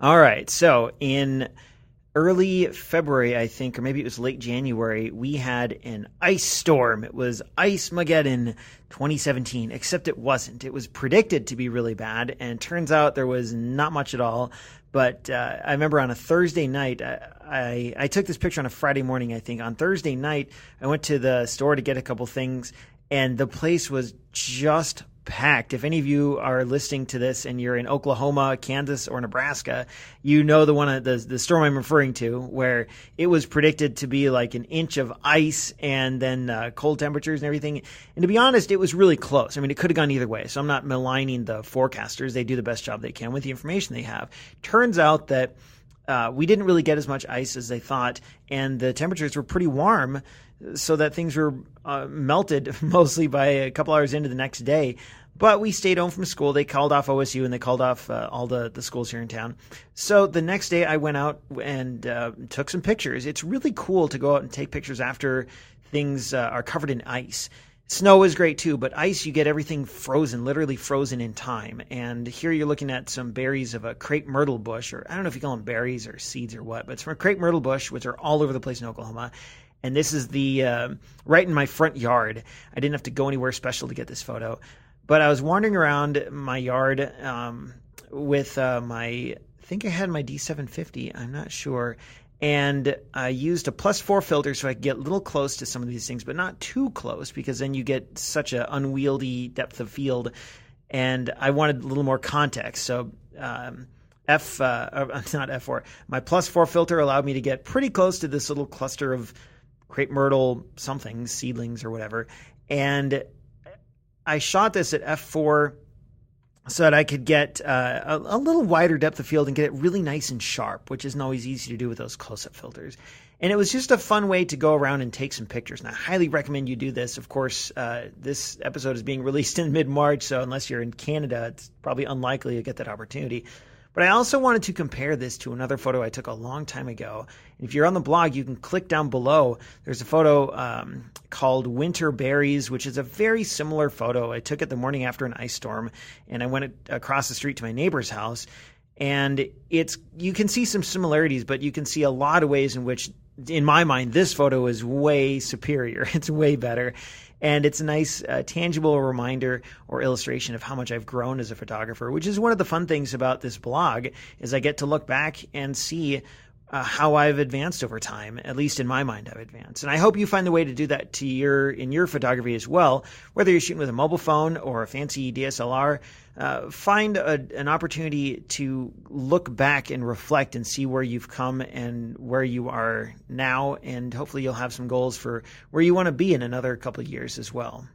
All right. So in early February, I think, or maybe it was late January, we had an ice storm. It was Ice-mageddon 2017, except it wasn't. It was predicted to be really bad, and turns out there was not much at all. But I remember on a Thursday night, I took this picture on a Friday morning, I think. On Thursday night, I went to the store to get a couple things, and the place was just packed. If any of you are listening to this and you're in Oklahoma, Kansas, or Nebraska, you know the storm I'm referring to, where it was predicted to be like an inch of ice and then cold temperatures and everything. And to be honest, it was really close. I mean, it could have gone either way. So I'm not maligning the forecasters. They do the best job they can with the information they have. Turns out that we didn't really get as much ice as they thought, and the temperatures were pretty warm, so that things were melted mostly by a couple hours into the next day. But we stayed home from school. They called off OSU, and they called off all the schools here in town. So the next day I went out and took some pictures. It's really cool to go out and take pictures after things are covered in ice. Snow is great too, but ice, you get everything frozen, literally frozen in time. And here you're looking at some berries of a crepe myrtle bush, or I don't know if you call them berries or seeds or what, but it's from a crepe myrtle bush, which are all over the place in Oklahoma. And this is the right in my front yard. I didn't have to go anywhere special to get this photo. But I was wandering around my yard with I think I had my D750, I'm not sure. And I used a +4 filter so I could get a little close to some of these things, but not too close, because then you get such an unwieldy depth of field. And I wanted a little more context. So not F4. My +4 filter allowed me to get pretty close to this little cluster of crepe myrtle something, seedlings or whatever. And I shot this at f4 so that I could get a little wider depth of field and get it really nice and sharp, which isn't always easy to do with those close-up filters. And it was just a fun way to go around and take some pictures. And I highly recommend you do this. Of course, this episode is being released in mid-March, so unless you're in Canada, it's probably unlikely you'll get that opportunity. But I also wanted to compare this to another photo I took a long time ago. And if you're on the blog, you can click down below. There's a photo called Winter Berries, which is a very similar photo. I took it the morning after an ice storm, and I went across the street to my neighbor's house. And you can see some similarities, but you can see a lot of ways in which, in my mind, this photo is way superior. It's way better. And it's a nice tangible reminder or illustration of how much I've grown as a photographer, which is one of the fun things about this blog, is I get to look back and see how I've advanced over time. At least in my mind, I've advanced. And I hope you find the way to do that in your photography as well, whether you're shooting with a mobile phone or a fancy DSLR. Find an opportunity to look back and reflect and see where you've come and where you are now. And hopefully you'll have some goals for where you want to be in another couple of years as well.